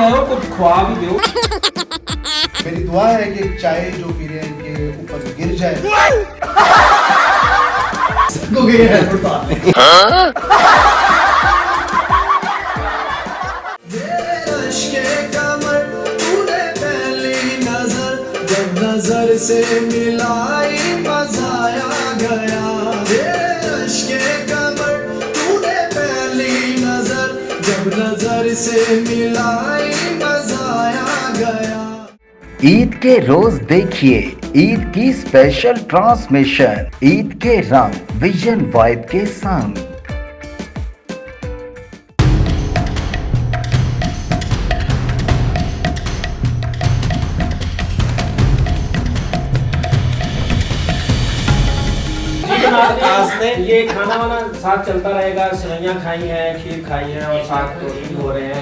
रहे हो कुछ ख्वा भी दो। मेरी दुआ है कि चाय जो पी रहे हैं इनके ऊपर गिर जाए। सबको गए हैं नजर से मिलाई मजाया गया कमर तूने पहली नजर जब नजर से मिलाई मजाया गया। ईद के रोज देखिए ईद की स्पेशल ट्रांसमिशन ईद के रंग विजन वाइब के संग। ये खाना वाना साथ चलता रहेगा। सेवइयां खाई हैं, खीर खाई है और साथ रोटी हो रहे हैं।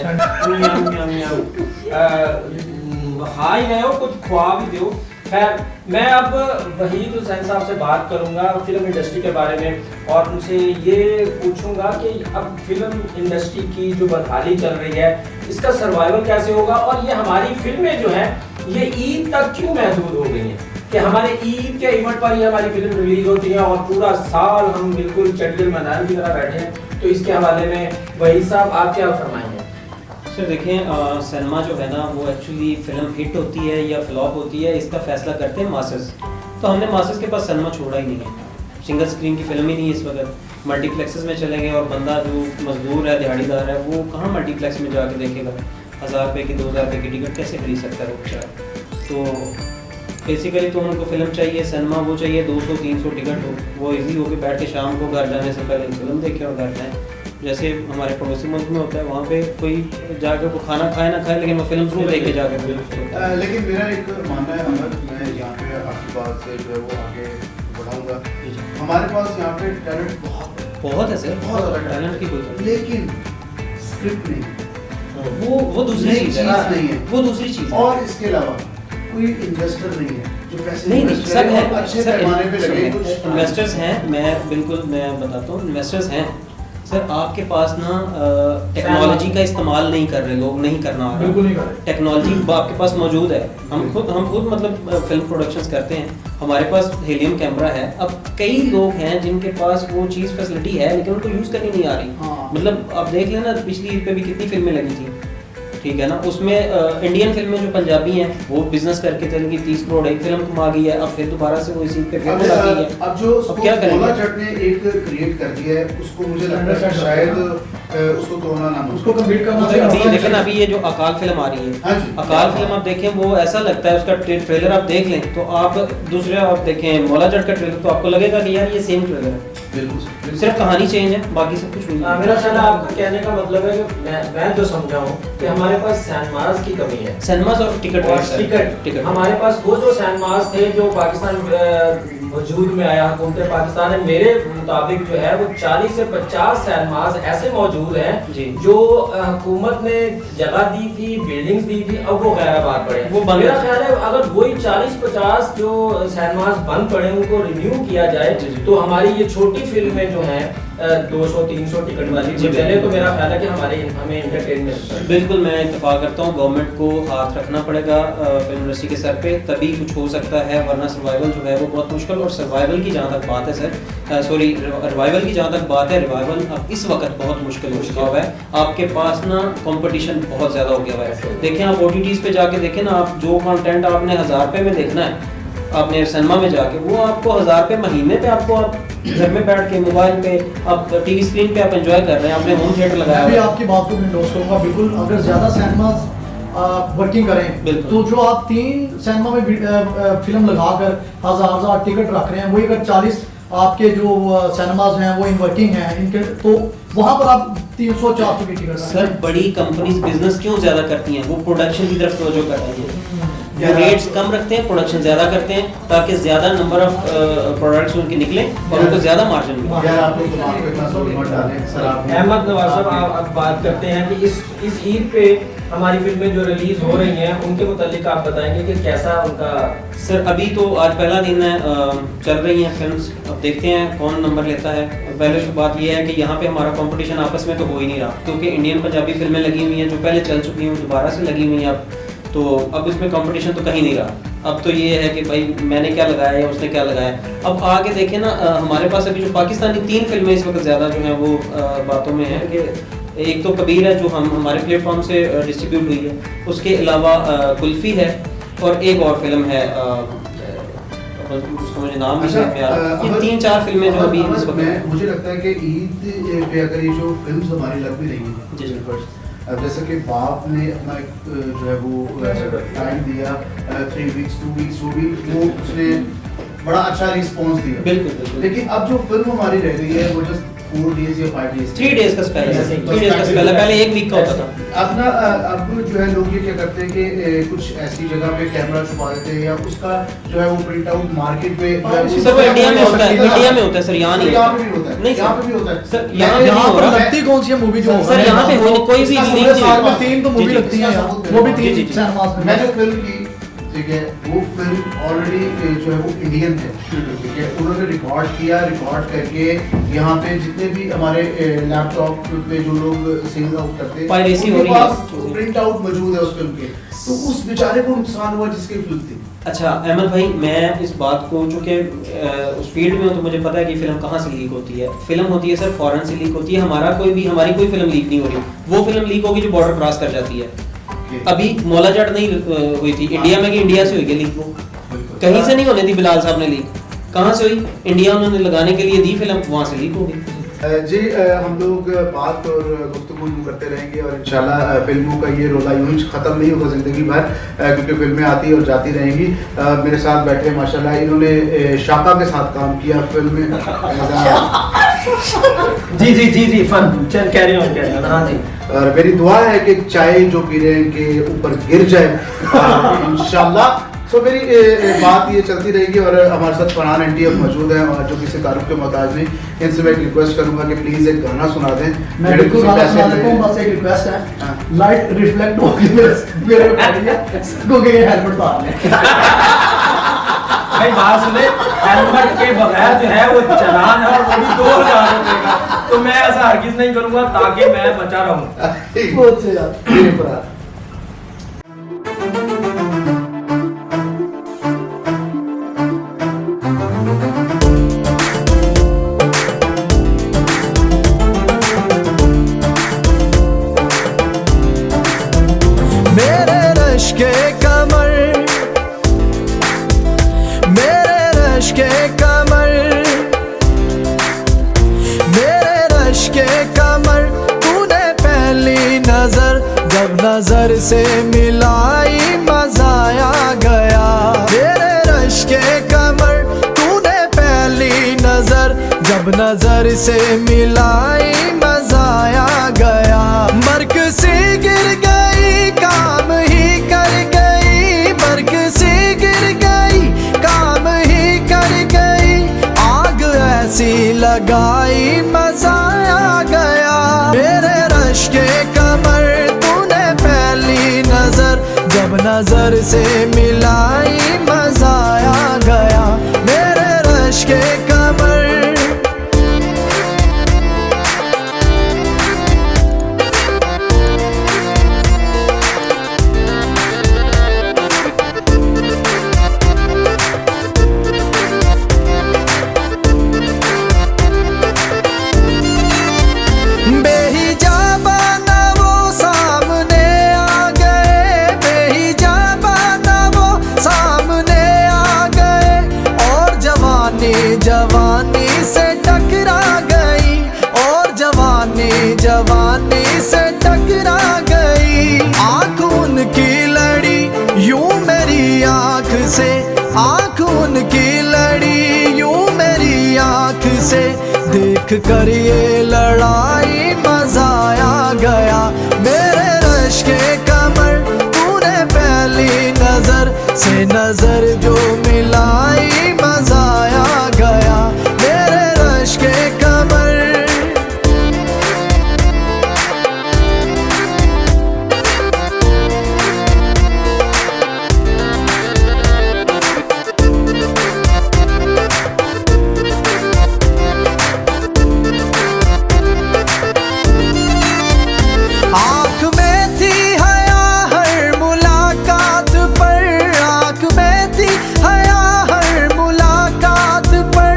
खा ही रहे हो कुछ ख्वा भी दो। खैर मैं अब वहीद हुसैन साहब से बात करूंगा फिल्म इंडस्ट्री के बारे में और उनसे ये पूछूंगा कि अब फिल्म इंडस्ट्री की जो बदहाली चल रही है इसका सर्वाइवल कैसे होगा और ये हमारी फिल्में जो हैं ये ईद तक क्यों महदूद हो गई हैं कि हमारे ईद के इवेंट पर ही हमारी फिल्म रिलीज होती है और पूरा साल हम बिल्कुल चंडीगढ़ मैदान की तरह बैठे हैं। तो इसके हवाले में वहीद साहब आप क्या फरमाएंगे? सर देखें सिनेमा जो है ना वो एक्चुअली फिल्म हिट होती है या फ्लॉप होती है इसका फैसला करते हैं मासेस। तो हमने मासेस के पास सिनेमा छोड़ा ही नहीं है। सिंगल स्क्रीन की फिल्म ही नहीं है इस वक्त। मल्टीप्लेक्सेस में चलेंगे और बंदा जो मजदूर है दिहाड़ीदार है वो कहाँ मल्टीप्लेक्स में जाके देखेगा। 1000 रुपये की 2000 रुपये की टिकट कैसे खरीद सकता है वो बेचारा। तो बेसिकली तो उनको फिल्म चाहिए, सिनेमा वो चाहिए 200-300 टिकट हो, वो इजी होके बैठ के शाम को घर जाने से पहले फिल्म देखे और घर जाएँ। जैसे हमारे पड़ोसी मुल्क में होता है वहाँ पे कोई जाकर वो खाना खाए ना खाए लेकिन वो फिल्म जरूर देख के जाकर। लेकिन मेरा एक मानना है अमर, मैं यहाँ पे आपकी बात से जो है वो आगे बढ़ाऊंगा। हमारे पास यहाँ पे टैलेंट बहुत है सर, बहुत ज़्यादा टैलेंट की कोई, लेकिन स्क्रिप्ट नहीं, वो दूसरी चीज़ नहीं है, वो दूसरी चीज़। और इसके अलावा कोई इन्वेस्टर नहीं है जो पैसे नहीं सब है, अच्छे पैमाने पे लगे। कुछ इन्वेस्टर्स हैं, मैं बताता हूँ इन्वेस्टर्स हैं सर। आपके पास ना टेक्नोलॉजी का इस्तेमाल नहीं कर रहे लोग, नहीं करना आ रहा। बिल्कुल नहीं कर रहे। टेक्नोलॉजी आपके पास मौजूद है। हम खुद मतलब फिल्म प्रोडक्शंस करते हैं, हमारे पास हेलियम कैमरा है। अब कई लोग हैं जिनके पास वो चीज़ फैसिलिटी है लेकिन उनको यूज़ करनी नहीं आ रही। मतलब आप देख लेना पिछली ईद पे भी कितनी फिल्में लगी थी, ठीक है ना। उसमें इंडियन फिल्में जो पंजाबी हैं वो बिजनेस करके चल गई, 30 करोड़ एक फिल्म कमा गई है। अब फिर दोबारा से वो इसी पे फिर लगी है। अब जो क्या करेंगे? मोला जट ने एक क्रिएट कर दिया है उसको मुझे लगता है शायद उसको कोरोना नाम उसको कंप्लीट करना चाहिए। लेकिन अभी ये जो अकाल फिल्म आ रही है, अकाल फिल्म आप देखें वो ऐसा लगता है, उसका ट्रेलर आप देख लें तो आप दूसरे आप देखें मोला जट का ट्रेलर तो आपको लगेगा कि यार ये सेम ट्रेलर है, बिल्कुल सिर्फ कहानी चेंज है, बाकी सब कुछ नहीं है। मेरा ख्याल आपका कहने का मतलब है कि मैं जो समझा हूँ कि हमारे पास सिनेमास की कमी है। सिनेमास और टिकट हमारे पास वो जो सिनेमास थे जो पाकिस्तान वजूद में आया हुकूमत पाकिस्तान है, मेरे मुताबिक जो है वो 40 से 50 सिनेमास ऐसे मौजूद हैं जो हुकूमत ने जगह दी थी, बिल्डिंग्स दी थी, अब वो गैराबाद पड़े। वो मेरा ख्याल है अगर वही 40-50 जो सिनेमास बंद पड़े उनको रिन्यू किया जाए तो हमारी ये छोटी फिल्में जो हैं 200-300 टिकट वाली चले तो मेरा ख्याल है कि हमें एंटरटेनमेंट। बिल्कुल मैं इत्तेफाक करता हूँ, गवर्नमेंट को हाथ रखना पड़ेगा फिल्म इंडस्ट्री के सर पे, तभी कुछ हो सकता है, वरना सर्वाइवल जो है वो बहुत मुश्किल। और सर्वाइवल की जहाँ तक बात है सर, सॉरी रिवाइवल की जहाँ तक बात है, रिवाइवल अब इस वक्त बहुत मुश्किल हो चुका हुआ है। आपके पास ना कंपटीशन बहुत ज़्यादा हो गया हुआ है। देखें आप OTTs पे जाके देखें ना, आप जो कंटेंट आपने 1000 रुपये में देखना है आपने सिनेमा में जाके वो आपको 1000 रुपये महीने पे आपको आप घर में बैठ के मोबाइल पे आप टीवी स्क्रीन पे आप एंजॉय कर रहे हैं, आपने होम थिएटर लगाया। मैं भी आपकी बात को इंडोर्स करूंगा बिल्कुल। अगर ज़्यादा सिनेमास वर्किंग करें तो जो आप 3 सिनेमा में फिल्म लगाकर 1000 टिकट रख रहे हैं, वही अगर 40 आपके जो सिनेमाज हैं वो इन वर्किंग हैं इनके, तो वहाँ पर आप 300-400 की टिकट। सर बड़ी कंपनीज बिजनेस क्यों ज़्यादा करती हैं? वो प्रोडक्शन की तरफ तवज्जो करती हैं। वो रेट्स कम रखते हैं, प्रोडक्शन ज़्यादा करते हैं ताकि ज़्यादा नंबर ऑफ प्रोडक्ट्स उनके निकले और उनको ज़्यादा मार्जिन मिले। यार आप लोग दिमाग पे इतना सोच मत डालें सर। आप अहमद नवाज साहब, आप अब बात करते हैं कि इस ईद पे हमारी फिल्में जो रिलीज हो रही हैं उनके मुतालिक आप बताएंगे कि कैसा उनका। सर अभी तो आज पहला दिन है, चल रही हैं फिल्म्स, अब देखते हैं कौन नंबर लेता है। पहले तो बात यह है कि यहाँ पे हमारा कंपटीशन आपस में तो हो ही नहीं रहा, क्योंकि इंडियन पंजाबी फिल्में लगी हुई हैं जो पहले चल चुकी हैं, दोबारा से लगी हुई हैं अब, तो अब इसमें कंपटीशन तो कहीं नहीं रहा। अब तो ये है कि भाई मैंने क्या लगाया या उसने क्या लगाया। अब आगे देखें ना, हमारे पास अभी जो पाकिस्तानी 3 फिल्में इस वक्त ज़्यादा जो हैं वो बातों में है कि एक तो कबीर है जो हमारे प्लेटफॉर्म से डिस्ट्रीब्यूट हुई है, उसके अलावा कुल्फ़ी है और एक और फिल्म है, उसका मुझे नाम नहीं समझ में आ रहा। ये 3-4 फिल्में जो अभी इस वक्त। मुझे लगता है कि ईद पे अगर ये जो फिल्म्स हमारी लग भी रही हैं जी। अब जैसे कि बाप ने अपना एक जो है वो टाइम दिया 3 वीक्स 2 वीक्स जो भी वो उसने बड़ा अच्छा रिस्पॉन्स दिया। बिल्कुल। लेकिन अब जो फिल्म हमारी रह गई है वो जस्ट 4 डेज या 5 डेज 3 डेज का स्पेल है, 3 डेज का स्पेल है, पहले 1 वीक का होता था। अब ना अब जो है लोग ये क्या करते हैं कि कुछ ऐसी जगह पे कैमरा छुपा देते हैं या उसका जो है वो प्रिंट आउट मार्केट पे सर वो इंडिया में होता है, इंडिया में होता है सर, यहाँ नहीं यहाँ पे भी होता है, नहीं यहाँ पे भी होता है सर, यहाँ पे नहीं हो पर रहा। लगती कौन सी है मूवी जो सर यहाँ पे हो कोई भी पूरे रिलीज साल में 3 तो मूवी लगती है यहाँ, वो भी 3 जी। सिनेमास में। मैं जो फिल्म की ठीक है वो फिल्म ऑलरेडी जो है वो इंडियन है ठीक है, उन्होंने रिकॉर्ड किया, रिकॉर्ड करके यहाँ पे जितने भी हमारे लैपटॉप पे जो लोग सेल आउट करते हैं Piracy हो उनके रही है। पास प्रिंट आउट मौजूद है उस फिल्म के, तो उस बेचारे को नुकसान हुआ जिसकी फिल्म थी। अच्छा अहमद भाई, मैं इस बात को चूँकि उस फील्ड में हूँ तो मुझे पता है कि फिल्म कहाँ से लीक होती है। फिल्म होती है सर फॉरेन से लीक होती है, हमारी कोई फिल्म लीक नहीं हो रही, वो फिल्म लीक होगी जो बॉर्डर क्रॉस कर जाती है। अभी मौला जट नहीं हुई थी इंडिया में, कि इंडिया से हुई है लीक, वो कहीं से नहीं होने दी। बिलाल साहब ने लीक कहाँ से हुई? इंडिया उन्होंने लगाने के लिए दी फिल्म, वहाँ से लीक हो गई। जी हम लोग बात और गुफ्तगू करते रहेंगे और इंशाल्लाह फिल्मों का ये रोला यूं ही ख़त्म नहीं होगा ज़िंदगी भर, क्योंकि फिल्में आती और जाती रहेंगी। मेरे साथ बैठे माशाल्लाह इन्होंने शाका के साथ काम किया फिल्म में। जी फन चल कैरी ऑन। हाँ जी। और मेरी दुआ है कि चाय जो पी रहे हैं के ऊपर गिर जाए इंशाल्लाह। सो मेरी बात ये चलती रहेगी और हमारे साथ फरहान आंटी अब मौजूद हैं और जो किसी तारुफ के मोहताज नहीं, इनसे मैं एक रिक्वेस्ट करूंगा कि प्लीज एक गाना सुना दें। मैं बिल्कुल गाना सुना देता हूं, बस एक रिक्वेस्ट है, लाइट रिफ्लेक्ट हो गई मेरे को करिए सबको के हेलमेट उतार ले। भाई बात सुने, हेलमेट के बगैर जो है वो चालान है और वो भी 2000 रुपए का, तो मैं ऐसा हरगिज नहीं करूंगा ताकि मैं बचा रहूं। बहुत से यार मेरे रश के कमर, मेरे रश के कमर, मेरे रश के कमर, तूने पहली नजर जब नजर से मिलाई मजा आ गया। मेरे रश के कमर, तूने पहली नजर जब नजर से मिलाई मजा आ गया। मर्क से गिर गई काम ही कर गई, मर्क से गिर गई काम ही कर गई, आग ऐसी लगाई मजा आ गया। मेरे रश के कमर, तूने पहली नजर जब नजर से मिलाई मजा आ गया। मेरे रश के कमर। बेहिजाबाना वो सामने आ गए, बेहिजाबाना वो सामने आ गए, और जवानी जवानी से टकरा गई, और जवानी जवानी से टकरा गई। आँख उनकी लड़ी यूं मेरी आँख से, आँख उनकी लड़ी यूं मेरी आँख से, देख कर ये लड़ाई मजा आ गया। मेरे रश के कमर, तूने पहली नजर से नजर जो मिलाई मजा आ गया मेरे रश के कमर। आँख में थी हया हर मुलाकात पर, आँख में थी हया हर मुलाकात पर,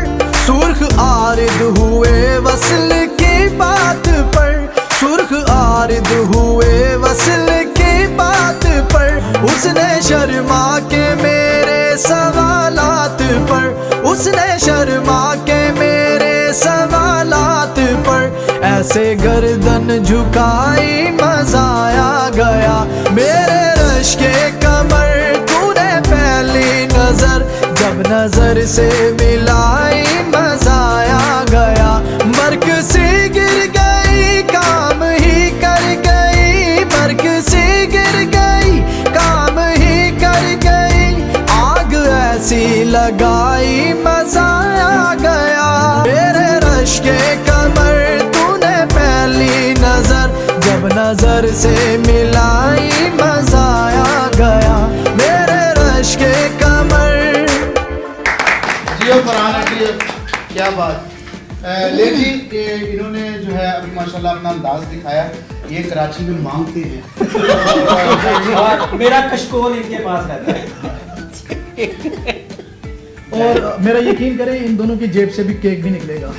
सुर्ख आरिद हुए वसल की बात पर, सुर्ख आरिद हुए वसल की बात पर, उसने शर्मा के मेरे सवालात पर, उसने शर्मा के मेरे सवालात पर, ऐसे गर्दन झुकाई मजा आ गया मेरे रश के कमर। तूने पहली नजर जब नजर से मिलाई मजा आ गया, बर्क सी गिर गई काम ही कर गई, बर्क सी गिर गई काम ही कर गई, आग ऐसी लगाई मजा आ गया मेरे रश के कमर। तूने पहली नजर जब नजर से मिलाई मजा आ गया मेरे रश के कमर। जियो फरहान आंटी, क्या बात। लेकिन इन्होंने जो है अभी माशाल्लाह अपना अंदाज दिखाया, ये कराची में मांगते हैं और मेरा कशकोल इनके पास रहता है। और मेरा यकीन करें इन दोनों की जेब से भी केक भी निकलेगा।